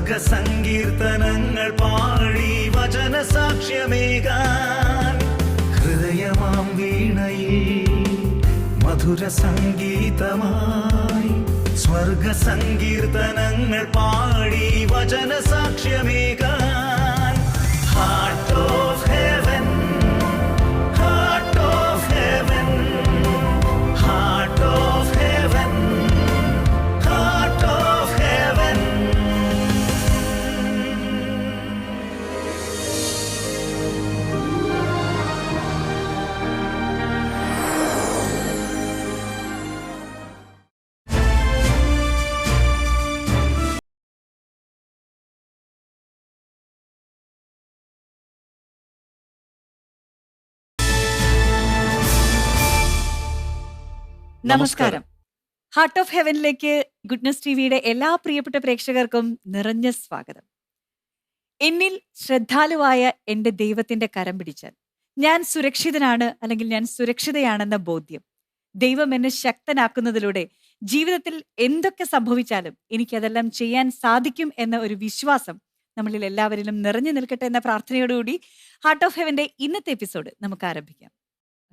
സ്വർഗസങ്കീർത്തനങ്ങൾ പാടി വചന സാക്ഷ്യമേകാൻ ഹൃദയമാം വീണയിൽ മധുര സംഗീതമായി സ്വർഗസങ്കീർത്തനങ്ങൾ പാടി വചന സാക്ഷ്യമേകാൻ heart of heaven, heart of heaven, heart of heaven, heart of heaven. നമസ്കാരം. ഹാർട്ട് ഓഫ് ഹെവനിലേക്ക് ഗുഡ്നസ് ടിവിയുടെ എല്ലാ പ്രിയപ്പെട്ട പ്രേക്ഷകർക്കും നിറഞ്ഞ സ്വാഗതം. എന്നിൽ ശ്രദ്ധാലുവായ എൻ്റെ ദൈവത്തിന്റെ കരം പിടിച്ചാൽ ഞാൻ സുരക്ഷിതനാണ്, അല്ലെങ്കിൽ ഞാൻ സുരക്ഷിതയാണെന്ന ബോധ്യം, ദൈവം എന്നെ ശക്തനാക്കുന്നതിലൂടെ ജീവിതത്തിൽ എന്തൊക്കെ സംഭവിച്ചാലും എനിക്കതെല്ലാം ചെയ്യാൻ സാധിക്കും എന്ന ഒരു വിശ്വാസം നമ്മളിൽ എല്ലാവരിലും നിറഞ്ഞു നിൽക്കട്ടെ എന്ന പ്രാർത്ഥനയോടുകൂടി ഹാർട്ട് ഓഫ് ഹെവന്റെ ഇന്നത്തെ എപ്പിസോഡ് നമുക്ക് ആരംഭിക്കാം.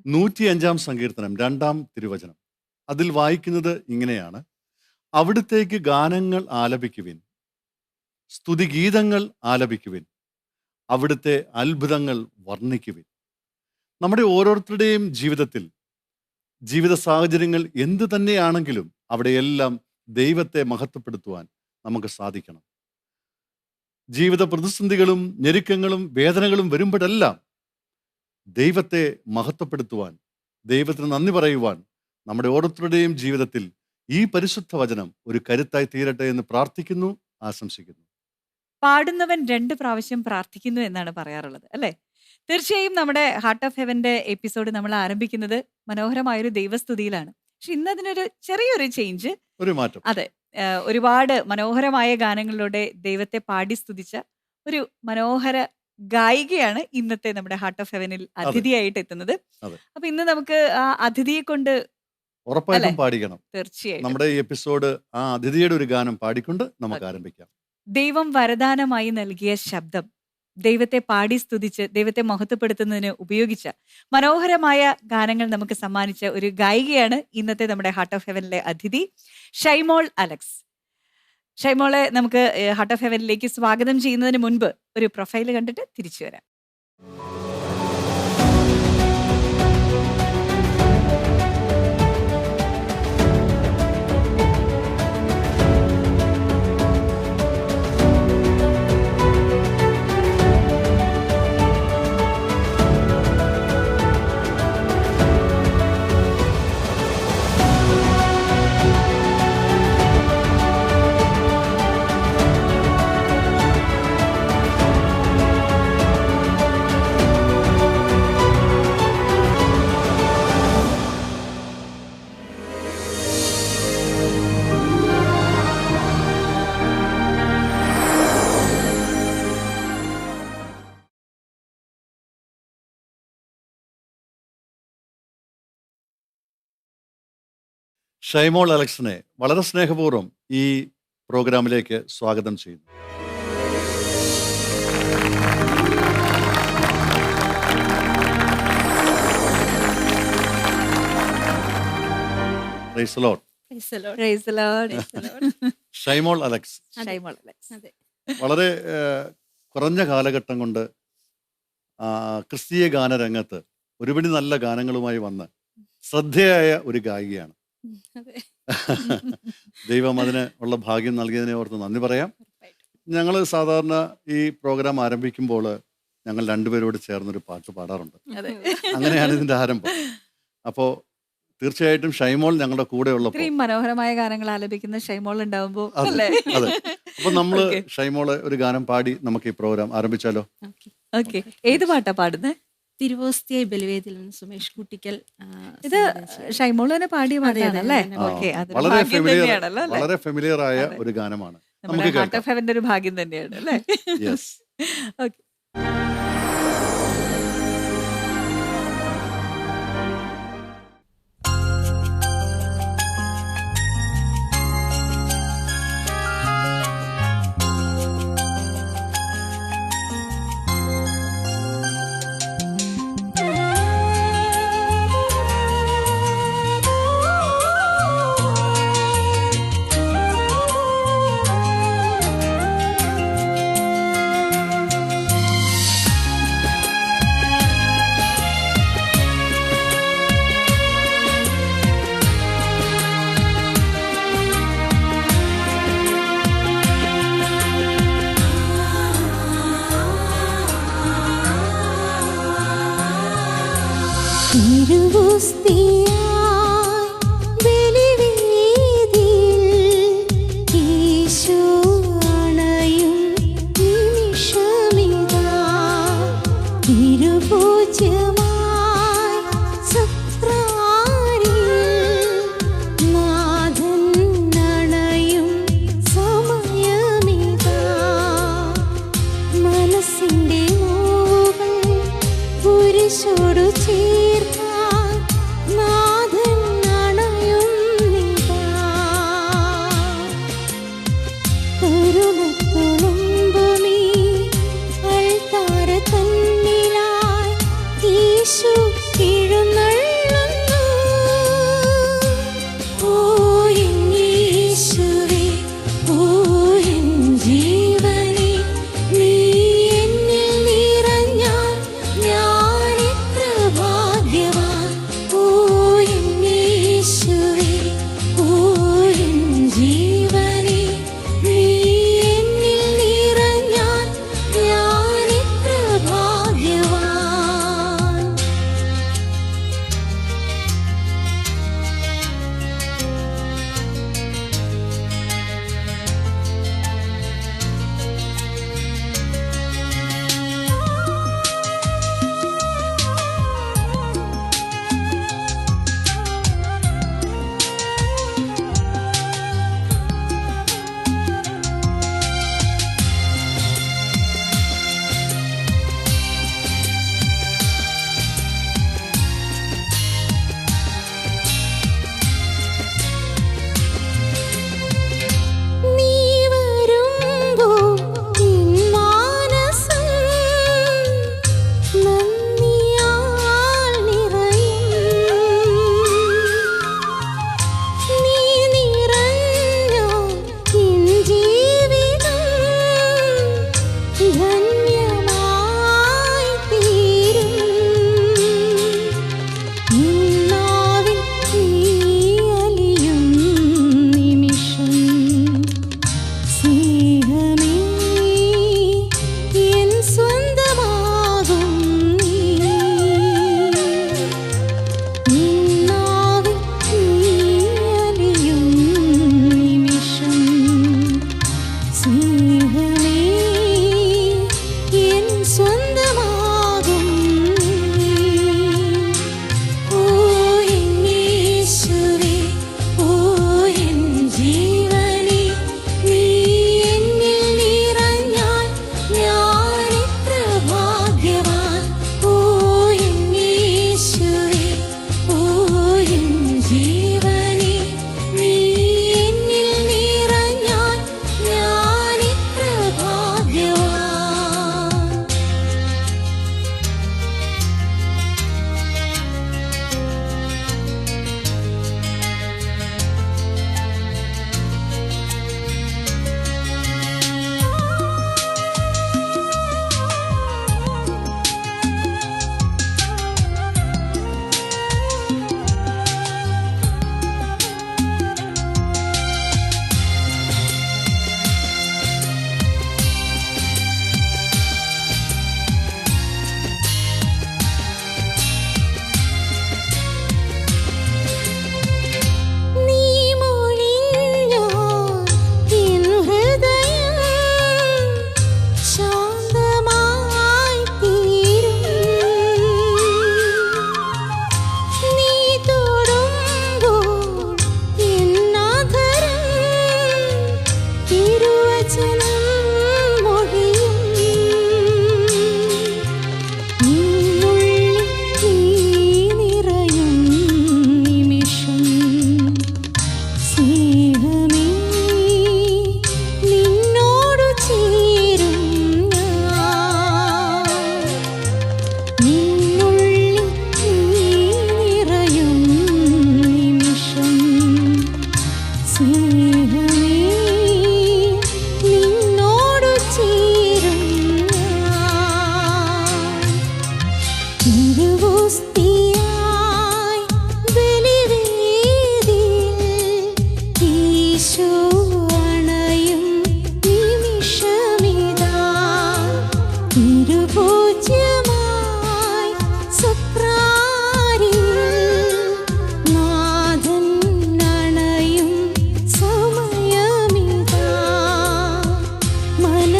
105 സങ്കീർത്തനം 2 തിരുവചനം. അതിൽ വായിക്കുന്നത് ഇങ്ങനെയാണ്: അവിടുത്തേക്ക് ഗാനങ്ങൾ ആലപിക്കുവിൻ, സ്തുതിഗീതങ്ങൾ ആലപിക്കുവിൻ, അവിടുത്തെ അത്ഭുതങ്ങൾ വർണ്ണിക്കുവിൻ. നമ്മുടെ ഓരോരുത്തരുടെയും ജീവിതത്തിൽ ജീവിത സാഹചര്യങ്ങൾ എന്തു തന്നെയാണെങ്കിലും അവിടെയെല്ലാം ദൈവത്തെ മഹത്വപ്പെടുത്തുവാൻ നമുക്ക് സാധിക്കണം. ജീവിത പ്രതിസന്ധികളും ഞെരുക്കങ്ങളും വേദനകളും വരുമ്പോഴെല്ലാം ദൈവത്തെ മഹത്വപ്പെടുത്തുവാൻ, ദൈവത്തിന് നന്ദി പറയുവാൻ നമ്മുടെ ഓരോരുത്തരുടെയും ജീവിതത്തിൽ ഈ പരിശുദ്ധ വചനം ഒരു കരുത്തായി തീരട്ടെ എന്ന് പ്രാർത്ഥിക്കുന്നു, ആശംസിക്കുന്നു. പാടുന്നവൻ 2 പ്രാവശ്യം പ്രാർത്ഥിക്കുന്നു എന്നാണ് പറയാറുള്ളത്, അല്ലേ? തീർച്ചയായും നമ്മുടെ ഹാർട്ട് ഓഫ് ഹെവന്റെ എപ്പിസോഡ് നമ്മൾ ആരംഭിക്കുന്നത് മനോഹരമായൊരു ദൈവസ്തുതിയിലാണ്. പക്ഷെ ഇന്ന് അതിനൊരു ചെറിയൊരു ചേഞ്ച്, ഒരു മാറ്റം. അതെ. ഒരുപാട് മനോഹരമായ ഗാനങ്ങളിലൂടെ ദൈവത്തെ പാടി സ്തുതിച്ച ഒരു മനോഹര ഗായികയാണ് ഇന്നത്തെ നമ്മുടെ ഹാർട്ട് ഓഫ് ഹെവനിൽ അതിഥിയായിട്ട് എത്തുന്നത്. അതെ. അപ്പൊ ഇന്ന് നമുക്ക് ആ അതിഥിയെ കൊണ്ട് ഉറപ്പായിട്ടും പാടിക്കണം. തീർച്ചയായും നമ്മുടെ ഈ എപ്പിസോഡ് ആ അതിഥിയുടെ ഒരു ഗാനം പാടിക്കൊണ്ട് നമുക്ക് ആരംഭിക്കാം. ദൈവം വരദാനമായി നൽകിയ ശബ്ദം, ദൈവത്തെ പാടി സ്തുതിച്ച് ദൈവത്തെ മഹത്വപ്പെടുത്തുന്നതിന് ഉപയോഗിച്ച മനോഹരമായ ഗാനങ്ങൾ നമുക്ക് സമ്മാനിച്ച ഒരു ഗായികയാണ് ഇന്നത്തെ നമ്മുടെ ഹാർട്ട് ഓഫ് ഹെവനിലെ അതിഥി ഷൈമോൾ അലക്സ്. ഷൈമോളെ നമുക്ക് ഹാർട്ട് ഓഫ് ഹെവനിലേക്ക് സ്വാഗതം ചെയ്യുന്നതിന് മുൻപ് ഒരു പ്രൊഫൈൽ കണ്ടിട്ട് തിരിച്ചു വരാം. ഷൈമോൾ അലക്സിനെ വളരെ സ്നേഹപൂർവ്വം ഈ പ്രോഗ്രാമിലേക്ക് സ്വാഗതം ചെയ്യുന്നു. Praise the Lord. Praise the Lord. Shymol Alex Shymol Alex. വളരെ കുറഞ്ഞ കാലഘട്ടം കൊണ്ട് ക്രിസ്തീയ ഗാനരംഗത്ത് ഒരുപടി നല്ല ഗാനങ്ങളുമായി വന്ന് ശ്രദ്ധേയായ ഒരു ഗായികയാണ്. ദൈവം അതിന് ഉള്ള ഭാഗ്യം നൽകിയതിനെ ഓർത്ത് നന്ദി പറയാം. ഞങ്ങൾ സാധാരണ ഈ പ്രോഗ്രാം ആരംഭിക്കുമ്പോൾ ഞങ്ങൾ രണ്ടുപേരോട് ചേർന്നൊരു പാട്ട് പാടാറുണ്ട്. അങ്ങനെയാണ് ഇതിന്റെ ആരംഭം. അപ്പോൾ തീർച്ചയായിട്ടും ഷൈമോൾ ഞങ്ങളുടെ കൂടെ ഉള്ളപ്പോൾ മനോഹരമായ ഗാനങ്ങൾ ആലപിക്കുന്ന ഷൈമോൾ ഉണ്ടാവുമ്പോൾ അതെ. അപ്പൊ നമ്മള് ഷൈമോള് ഒരു ഗാനം പാടി നമുക്ക് ഈ പ്രോഗ്രാം ആരംഭിച്ചാലോ? ഓക്കെ. ഏത് പാട്ടാ പാടുന്നത്? തിരുവോസ്തിയായി ബലിവേദിയിൽ നിന്ന് സുമേഷ് കുട്ടിക്കൽ. ഇത് ഷൈമോൾ തന്നെ പാടിയ പാട്ടാണല്ലേ? വളരെ ഫെമിലിയർ ആയ ഒരു ഗാനമാണ്. നമ്മുടെ ഹാർട്ട് ഓഫ് ഹെവന്റെ ഒരു ഭാഗ്യം തന്നെയാണ്, അല്ലേ? ഓക്കെ.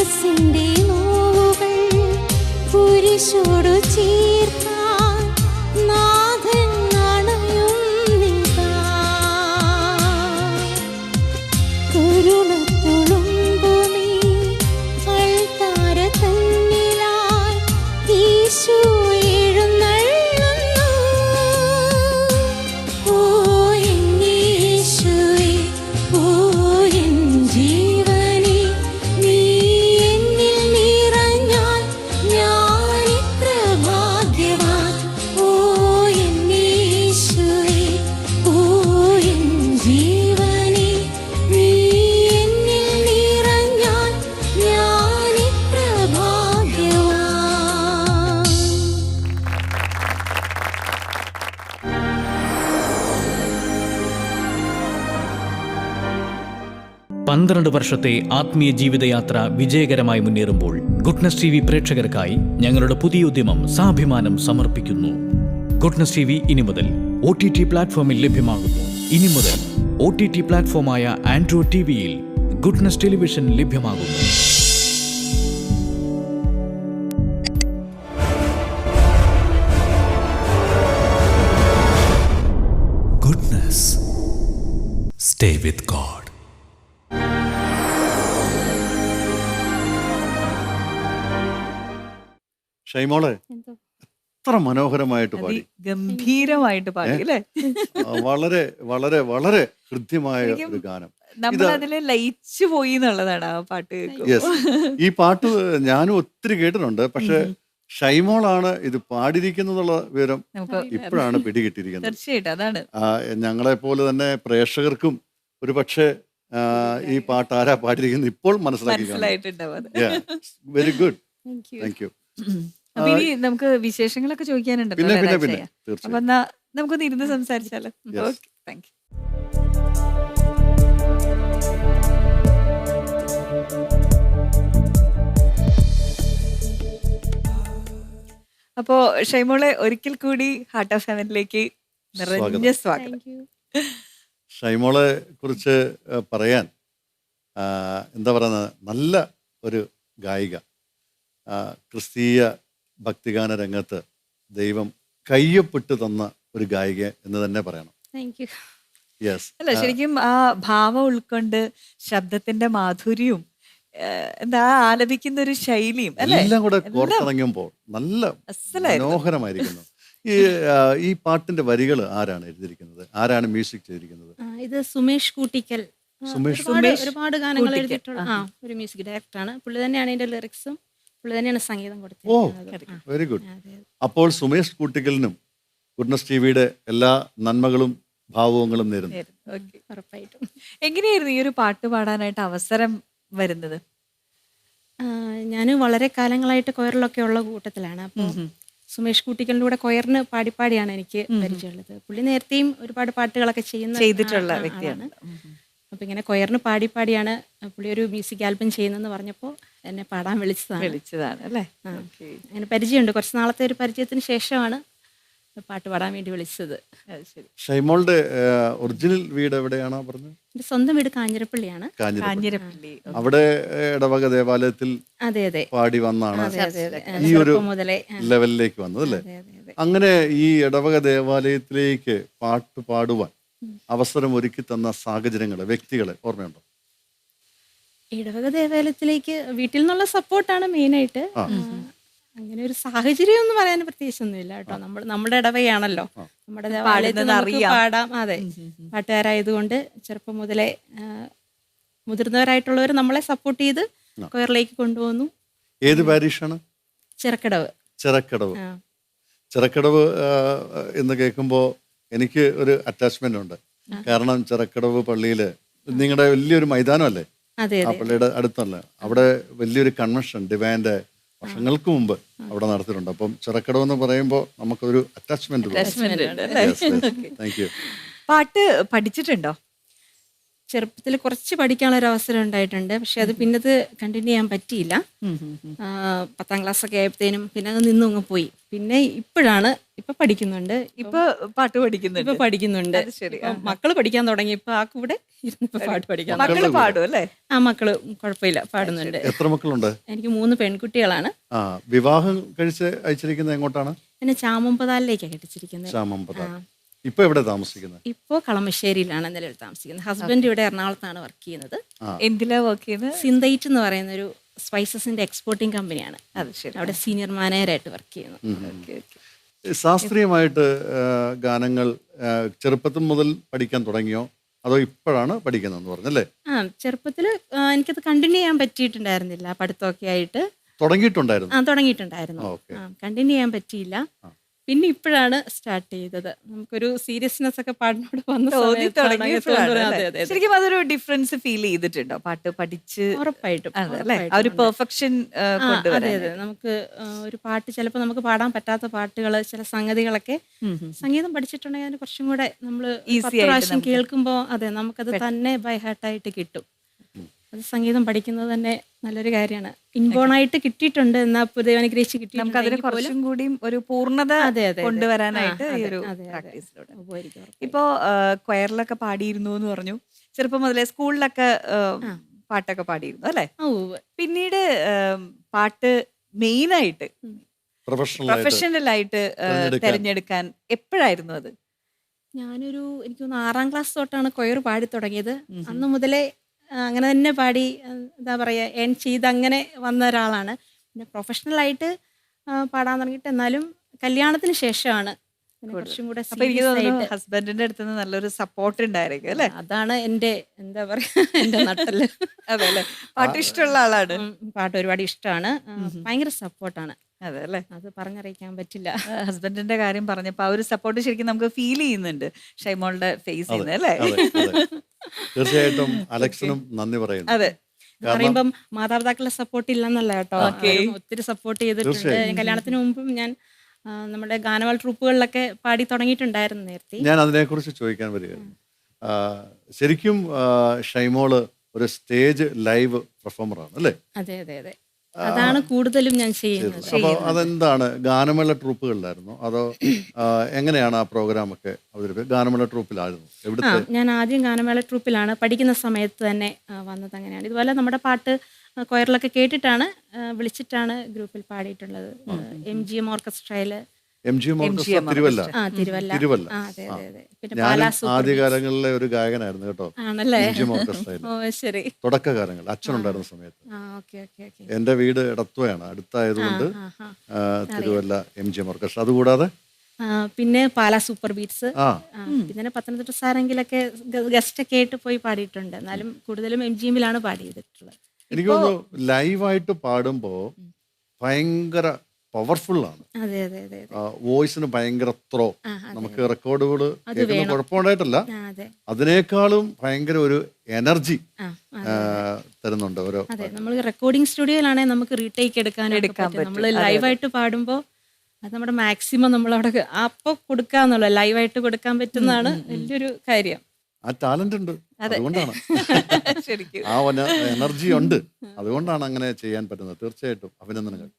മനസ്സിന്റെ നോവുകൾ കുരിശോടു ചേർക്കാൻ നാഥൻ അണയുന്നിതാ. കരുണത്തുളുമ്പുമീ അൾത്താര തന്നിലായി യേശു എഴുന്നള്ളുന്നു. ഓ എൻ യേശുവേ, ഓ എൻ ജീവനേ, നീ എന്നിൽ നിറഞ്ഞാൽ ഞാനിത്ര ഭാഗ്യവാൻ. ഓ എൻ യേശുവേ, ഓ എൻ ജീവനേ, നീ എന്നിൽ നിറഞ്ഞാൽ ഞാനിത്ര ഭാഗ്യവാൻ. 12 വർഷത്തെ ആത്മീയ ജീവിതയാത്ര വിജയകരമായി മുന്നേറുമ്പോൾ ഗുഡ്നസ് ടി വി പ്രേക്ഷകർക്കായി ഞങ്ങളുടെ പുതിയ ഉദ്യമം സാഭിമാനം സമർപ്പിക്കുന്നു. ഗുഡ്നസ് ടി വി ഇനി മുതൽ OTT പ്ലാറ്റ്ഫോമിൽ ലഭ്യമാകുന്നു. ഇനി മുതൽ OTT പ്ലാറ്റ്ഫോമായ ആൻഡ്രോയിഡ് ടിവിയിൽ ഗുഡ്നസ് ടെലിവിഷൻ ലഭ്യമാകുന്നു. Goodness. Stay with God. ഷൈമോളെ എന്തോ എത്ര മനോഹരമായിട്ട് പാടി. ഗംഭീരമായിട്ട് പാടി അല്ലേ? വളരെ വളരെ വളരെ ഹൃദ്യമായ ശരിക്കും ഒരു ഗാനം. നമ്മൾ അതില് ലയിച്ചു പോയി എന്നുള്ളതാണ് ആ പാട്ട് കേൾക്കുമ്പോൾ. യെസ്, ഈ പാട്ട് ഞാനും ഒത്തിരി കേട്ടിട്ടുണ്ട്. പക്ഷെ ഷൈമോളാണ് ഇത് പാടിയിരിക്കുന്നുള്ള വിവരം നമുക്ക് ഇപ്പോഴാണ് പിടികിട്ടിയിരിക്കുന്നത്. തീർച്ചയായിട്ടും അതാണ്. ഞങ്ങളെ പോലെ തന്നെ പ്രേക്ഷകർക്കും ഒരു പക്ഷേ ഈ പാട്ട് ആരാ പാടിയിരിക്കുന്നത് ഇപ്പോൾ മനസ്സിലായിട്ടുണ്ടാവും അത്. Very good, thank you. Thank you. അപ്പൊ ഇനി നമുക്ക് വിശേഷങ്ങളൊക്കെ ചോദിക്കാനുണ്ടല്ലോ പിന്നെ അല്ലേ, പിന്നെ പിന്നെ അക്ഷയ? അപ്പൊ തീർച്ചയായും. എന്നാ നമുക്കൊന്ന് ഇരുന്ന് സംസാരിച്ചാലോ? Yes. Okay, thank you. അപ്പോ ഷൈമോളെ ഒരിക്കൽ കൂടി ഹാർട്ട് ഓഫ് ഹെവനിലേക്ക് നിറഞ്ഞ സ്വാഗതം. Thank you. ഷൈമോളെ കുറിച്ച് പറയാൻ എന്താ പറയുന്നത്, നല്ല ഒരു ഗായിക, ക്രിസ്തീയ ഭക്തിഗാന രംഗത്ത് ദൈവം കയ്യൊപ്പിട്ട് തന്ന ഒരു ഗായിക എന്ന് തന്നെ പറയണം. Thank you. യെസ്, അല്ല ശരിക്കും ആ ഭാവം ഉൾക്കൊണ്ട് ശബ്ദത്തിന്റെ മാധുര്യവും എന്താ ആലപിക്കുന്ന ഒരു ശൈലിയും അല്ലെ, എല്ലാം കൂടെ കോർത്തിണങ്ങുമ്പോൾ നല്ല അസലായിരുന്നു. മനോഹരമായിരിക്കുന്നു. ഈ പാട്ടിന്റെ വരികൾ ആരാണ് എഴുതിയിരിക്കുന്നത്, ആരാണ് മ്യൂസിക് ചെയ്തിരിക്കുന്നത്? ഇത് സുമേഷ് കൂട്ടിക്കൽ. സുമേഷ് ഒരുപാട് ഗാനങ്ങൾ കൂട്ടിക്കൽ. എഴുതിയിട്ടുള്ള ഒരു മ്യൂസിക് ഡയറക്ടറാണ്. പുള്ളി തന്നെയാണ് ഇതിന്റെ ലിറിക്സും പുള്ളി തന്നെയാണ് സംഗീതം ഓ, കൊടുത്തിരിക്കുന്നത്. Very good. അതെ. അപ്പോൾ സുമേഷ് കൂട്ടിക്കലിനും ഗുഡ്നസ് ടിവിയുടെ എല്ലാ നന്മകളും ഭാവങ്ങളും നേരുന്നു. ഓക്കെ. ഉറപ്പായിട്ടും. എങ്ങനെയായിരുന്നു ഈ ഒരു പാട്ട് പാടാനായിട്ട് അവസരം വരുന്നത്? ഞാൻ വളരെ കാലങ്ങളായിട്ട് കൊയറിലൊക്കെ ഉള്ള കൂട്ടത്തിലാണ്. അപ്പോൾ സുമേഷ് കൂട്ടിക്കലിലൂടെ കൊയറിന് പാടിപ്പാടിയാണ് എനിക്ക് പരിചയമുള്ളത്. പുള്ളി നേരത്തെയും ഒരുപാട് പാട്ടുകളൊക്കെ ചെയ്തിട്ടുള്ള ആളാണ്. വ്യക്തിയാണ്. അപ്പൊ ഇങ്ങനെ കൊയറിന് പാടിപ്പാടിയാണ് പുള്ളി ഒരു മ്യൂസിക് ആൽബം ചെയ്യുന്നെന്ന് പറഞ്ഞപ്പോൾ എന്നെ പാടാൻ വിളിച്ചതാണ് അല്ലേ? ആ. അങ്ങനെ പരിചയമുണ്ട്. കുറച്ച് നാളത്തെ ഒരു പരിചയത്തിന് ശേഷമാണ് പാട്ട് പാടാൻ വേണ്ടി വിളിച്ചത്. അത് ശരി. ഷൈമോളുടെ ഒറിജിനൽ വീട് എവിടെയാണോ പറഞ്ഞത്? എൻ്റെ സ്വന്തം വീട് കാഞ്ഞിരപ്പള്ളിയാണ്. കാഞ്ഞിരപ്പള്ളി. കാഞ്ഞിരപ്പള്ളി. അവിടെ ഇടവക ദേവാലയത്തിൽ അതെ അതെ പാടി വന്നാണ് അതെ അതെ അതെ. ഈ ഒരു ചെറുപ്പം മുതലേ ലെവലിലേക്ക് വന്നത് അല്ലേ? അതെ അതെ അതെ. അങ്ങനെ ഈ ഇടവക ദേവാലയത്തിലേക്ക് പാട്ട് പാടുവാൻ അവസരം ഒരുക്കി തന്ന സാഹചര്യങ്ങള്, വ്യക്തികളെ ഓർമ്മയുണ്ടോ? ഇടവക ദേവാലയത്തിലേക്ക് വീട്ടിൽ നിന്നുള്ള സപ്പോർട്ടാണ് മെയിനായിട്ട്. ആ. അങ്ങനെ ഒരു സാഹചര്യം ഒന്നും പറയാൻ പ്രത്യേകിച്ചൊന്നുമില്ല കേട്ടോ. നമ്മുടെ ഇടവകയാണല്ലോ, നമ്മുടെ ദേവാലയത്തിൽ പാടുന്നത് നമുക്ക് അറിയാം. പാടാം. അതെ, പാട്ടുകാരായതുകൊണ്ട് ചെറുപ്പം മുതലേ മുതിർന്നവരായിട്ടുള്ളവർ നമ്മളെ സപ്പോർട്ട് ചെയ്ത് കൊയറിലേക്ക് കൊണ്ടുപോകുന്നു. ഏത് പാരീഷാണ്? ചിറക്കടവ്. ചിറക്കടവ്. ആ. ചിറക്കടവ് എന്ന് കേൾക്കുമ്പോൾ എനിക്ക് ഒരു അറ്റാച്ച്മെന്റ് ഉണ്ട്. കാരണം ചിറക്കടവ് പള്ളിയില് നിങ്ങളുടെ വലിയൊരു മൈതാനമല്ലേ, അതെ ആ അതെ പള്ളിയുടെ അടുത്തല്ലേ, അവിടെ വലിയൊരു കൺവെൻഷൻ ഡിവൈൻ്റെ വർഷങ്ങൾക്ക് മുമ്പ് അവിടെ നടത്തിയിട്ടുണ്ട്. അപ്പം ചിറക്കടവ് എന്ന് പറയുമ്പോൾ നമുക്കൊരു അറ്റാച്ച്മെന്റ് Attachment ഉണ്ട് അല്ലേ? Thank you. പാട്ട് പഠിച്ചിട്ടുണ്ടോ? ചെറുപ്പത്തിൽ കുറച്ച് പഠിക്കാനുള്ള ഒരു അവസരം ഉണ്ടായിട്ടുണ്ട്. പക്ഷെ അത് പിന്നെ അത് കണ്ടിന്യൂ ചെയ്യാൻ പറ്റിയില്ല. 10ാം ക്ലാസ് ഒക്കെ ആയപ്പോഴത്തേനും പിന്നെ അത് നിന്നും അങ്ങ് പോയി. പിന്നെ ഇപ്പൊ പഠിക്കുന്നുണ്ട്. ഇപ്പൊ പാട്ട് പഠിക്കുന്നുണ്ട്. ഇപ്പൊ പഠിക്കുന്നുണ്ട്. അത് ശരി. ഇപ്പൊ മക്കള് പഠിക്കാൻ തുടങ്ങിയപ്പോ ആ കൂടെ ഇരുന്നിപ്പോ പാട്ട് പഠിക്കാൻ തുടങ്ങി. മക്കള് പാടും അല്ലേ? ആ മക്കള് കുഴപ്പമില്ല, പാടുന്നുണ്ട്. എത്ര മക്കളുണ്ട്? എനിക്ക് 3 പെൺകുട്ടികളാണ്. ആ, വിവാഹം കഴിച്ച് അയച്ചിരിക്കുന്നത് എങ്ങോട്ടാണ്? എന്നെ ചാമമ്പതാലിലേക്കാണ് കെട്ടിച്ചിരിക്കുന്നത്. ചാമമ്പത. ഇപ്പൊ എവിടെ താമസിക്കുന്നത്? ഇപ്പോ കളമശ്ശേരിയിലാണ് നിലവിൽ താമസിക്കുന്നത്. ഹസ്ബൻഡ് ഇവിടെ എറണാകുളത്താണ് വർക്ക് ചെയ്യുന്നത്. എന്തിലാ വർക്ക് ചെയ്യുന്നത്? സിന്തൈറ്റ് എന്ന് പറയുന്ന ഒരു സ്പൈസസിന്റെ എക്സ്പോർട്ടിംഗ് കമ്പനിയാണ്. അത് ശരി. അവിടെ സീനിയർ മാനേജറായിട്ട് വർക്ക് ചെയ്യുന്നു. Okay, okay. ശാസ്ത്രീയമായിട്ട് ഗാനങ്ങൾ ചെറുപ്പത്തിൽ മുതൽ പഠിക്കാൻ തുടങ്ങിയോ അതോ ഇപ്പോഴാണ് പഠിക്കുന്നതെന്ന് പറഞ്ഞല്ലേ? ചെറുപ്പത്തിൽ എനിക്കത് കണ്ടിന്യൂ ചെയ്യാൻ പറ്റിയിട്ടുണ്ടായിരുന്നില്ല. പഠിത്തമൊക്കെ ആയിട്ട് തുടങ്ങിയിട്ടുണ്ടായിരുന്നു. തുടങ്ങിയിട്ടുണ്ടായിരുന്നു. ഓക്കെ. കണ്ടിന്യൂ ചെയ്യാൻ പറ്റിയില്ല. പിന്നെ ഇപ്പോഴാണ് സ്റ്റാർട്ട് ചെയ്തത്. നമുക്കൊരു സീരിയസ്നെസ് ഒക്കെ പാടിനോട് വന്ന സമയത്താണ് അങ്ങനെ തോന്നുന്നത്. അതെ, അതെ, അതെ. ശരിക്കും അതൊരു ഡിഫറൻസ് ഫീൽ ചെയ്തിട്ടുണ്ടോ പാട്ട് പഠിച്ച്? ഉറപ്പായിട്ടും അല്ലേ, ആ ഒരു പെർഫെക്ഷൻ അതെ, കൊണ്ടുവരാൻ. അതെ. നമുക്ക് ഒരു പാട്ട് ചിലപ്പോൾ നമുക്ക് പാടാൻ പറ്റാത്ത പാട്ടുകൾ, ചില സംഗതികളൊക്കെ സംഗീതം പഠിച്ചിട്ടുണ്ടെങ്കിൽ അതിന് കുറച്ചും കൂടെ നമ്മൾ Easy 10 ആയിട്ട് പ്രാവശ്യം നമുക്ക് കേൾക്കുമ്പോൾ അതെ നമുക്കത് തന്നെ ബൈ ഹാർട്ടായിട്ട് കിട്ടും. അത് സംഗീതം പഠിക്കുന്നത് തന്നെ നല്ലൊരു കാര്യമാണ്. ഇൻബോണായിട്ട് കിട്ടിയിട്ടുണ്ട്, എന്നാൽ ദൈവം അനുഗ്രഹിച്ച് നമുക്ക് അതിന് കുറച്ചും കൂടിയും ഒരു പൂർണ്ണത കൊണ്ടുവരാനായിട്ട് ഈ ഒരു പ്രാക്ടീസിലൂടെ. ഇപ്പോ ക്വയറിലൊക്കെ പാടിയിരുന്നു എന്ന് പറഞ്ഞു. ചെറുപ്പം മുതലേ സ്കൂളിലൊക്കെ പാട്ടൊക്കെ പാടിയിരുന്നു അല്ലെ? പിന്നീട് പാട്ട് മെയിനായിട്ട് പ്രൊഫഷണൽ ആയിട്ട് തെരഞ്ഞെടുക്കാൻ എപ്പോഴായിരുന്നു അത്? എനിക്ക് തോന്നുന്നു 6ാം ക്ലാസ് തൊട്ടാണ് കൊയർ പാടി തുടങ്ങിയത്. അന്ന് മുതലേ അങ്ങനെ തന്നെ പാടി എന്താ പറയുക ഏൺ ചെയ്ത് അങ്ങനെ വന്ന ഒരാളാണ്. പിന്നെ പ്രൊഫഷണലായിട്ട് പാടാൻ തുടങ്ങിയിട്ട് എന്നാലും കല്യാണത്തിന് ശേഷമാണ് കുറച്ചും കൂടെ ഹസ്ബൻഡിന്റെ അടുത്ത് നിന്ന് നല്ലൊരു സപ്പോർട്ട് ഉണ്ടായിരിക്കും അല്ലെ? അതാണ് എന്റെ എന്താ പറയാ എന്റെ നട്ടല്. അതെ അല്ലെ, പാട്ട് ഇഷ്ടമുള്ള ആളാണ്. പാട്ട് ഒരുപാട് ഇഷ്ടമാണ്. ഭയങ്കര സപ്പോർട്ടാണ്. അതെ അല്ലെ, അത് പറഞ്ഞറിയിക്കാൻ പറ്റില്ല. ഹസ്ബൻഡിന്റെ കാര്യം പറഞ്ഞപ്പോ ആ ഒരു സപ്പോർട്ട് ശരിക്കും നമുക്ക് ഫീൽ ചെയ്യുന്നുണ്ട് ഷൈമോളുടെ ഫേസിൽ നിന്ന് അല്ലേ? തീർച്ചയായിട്ടും അലക്സിനും നന്ദി പറയുന്നു. അതെ, പറയുമ്പം മാതാപിതാക്കളുടെ സപ്പോർട്ട് ഇല്ലെന്നല്ല കേട്ടോ, ഒത്തിരി സപ്പോർട്ട് ചെയ്തിട്ടുണ്ട്. കല്യാണത്തിന് മുമ്പും ഞാൻ നമ്മുടെ ഗാനമേള ട്രൂപ്പുകളിലൊക്കെ പാടി തുടങ്ങിയിട്ടുണ്ടായിരുന്നു നേരത്തെ. ഞാൻ അതിനെക്കുറിച്ച് ചോദിക്കാൻ വരികയാണ്. ശരിക്കും ഷൈമോള് ഒരു സ്റ്റേജ് ലൈവ് പെർഫോമറാണ് അല്ലേ? അതെ, അതെ, അതെ. അതാണ് കൂടുതലും ഞാൻ ചെയ്യുന്നത്. അപ്പോൾ അതെന്താണ്, ഗാനമേള ട്രൂപ്പുകളിലായിരുന്നു അതോ എങ്ങനെയാണ് ആ പ്രോഗ്രാം ഒക്കെ അവതരിപ്പിച്ചത്? ഗാനമേള ട്രൂപ്പിലായിരുന്നു? എവിടുത്തെ? ഞാൻ ആദ്യം ഗാനമേള ട്രൂപ്പിലാണ് പഠിക്കുന്ന സമയത്ത് തന്നെ വന്നത്. അങ്ങനെയാണ്. ഇതുപോലെ നമ്മുടെ പാട്ട് കൊയറിലൊക്കെ കേട്ടിട്ടാണ് വിളിച്ചിട്ടാണ് ഗ്രൂപ്പിൽ പാടിയിട്ടുള്ളത്. MGM ഓർക്കസ്ട്രയില്. MGM orchestra Thiruvalla. Thiruvalla. അതെ, അതെ, അതെ. പിന്നെ ആദ്യകാലങ്ങളിലെ ഒരു ഗായകനായിരുന്നു കേട്ടോ. ആണല്ലേ? MGM ഓർക്കസ്ട്രയിൽ ശരി. തുടക്കകാലങ്ങൾ അച്ഛനുണ്ടായിരുന്ന സമയത്ത്. Okay, okay, okay. എന്റെ വീട് എടത്വയാണ്, അടുത്തായതുകൊണ്ട് തിരുവല്ല MGM ഓർക്കസ്ട്ര. അതുകൂടാതെ പിന്നെ പാലാ സൂപ്പർ ബീറ്റ്സ്, പിന്നെ പത്തനംതിട്ട സാരെങ്കിലൊക്കെ ഗസ്റ്റ് ഒക്കെ ആയിട്ട് പോയി പാടിയിട്ടുണ്ട്. എന്നാലും കൂടുതലും MGMലാണ് പാടിയിട്ടുള്ളത്. എനിക്ക് തോന്നുന്നു ലൈവായിട്ട് പാടുമ്പോ ഭയങ്കര പവർഫുൾ ആണ്. അതെ, അതെ, അതെ. വോയിസിന് ഭയങ്കര ത്രോ. നമുക്ക് റെക്കോർഡുകൾ കേൾക്കുന്ന കുഴപ്പമുണ്ടായിട്ടല്ല, അതിനേക്കാളും ഭയങ്കര ഒരു എനർജി തരുന്നുണ്ട് ഓരോ. അതെ, നമ്മൾ റെക്കോർഡിംഗ് സ്റ്റുഡിയോയിലാണെങ്കിൽ നമുക്ക് റീടേക്ക് എടുക്കാൻ നമ്മൾ ലൈവായിട്ട് പാടുമ്പോൾ അത് നമ്മുടെ മാക്സിമം നമ്മളവിടെ അപ്പൊ കൊടുക്കാന്നുള്ള ലൈവായിട്ട് കൊടുക്കാൻ പറ്റുന്നതാണ് വലിയൊരു കാര്യം. ആ ടാലന്റ് ഉണ്ട്, അതുകൊണ്ടാണ് ശരിക്കും ആ എനർജി ഉണ്ട്, അതുകൊണ്ടാണ് അങ്ങനെ ചെയ്യാൻ പറ്റുന്നത്. തീർച്ചയായിട്ടും അഭിനന്ദനങ്ങൾ.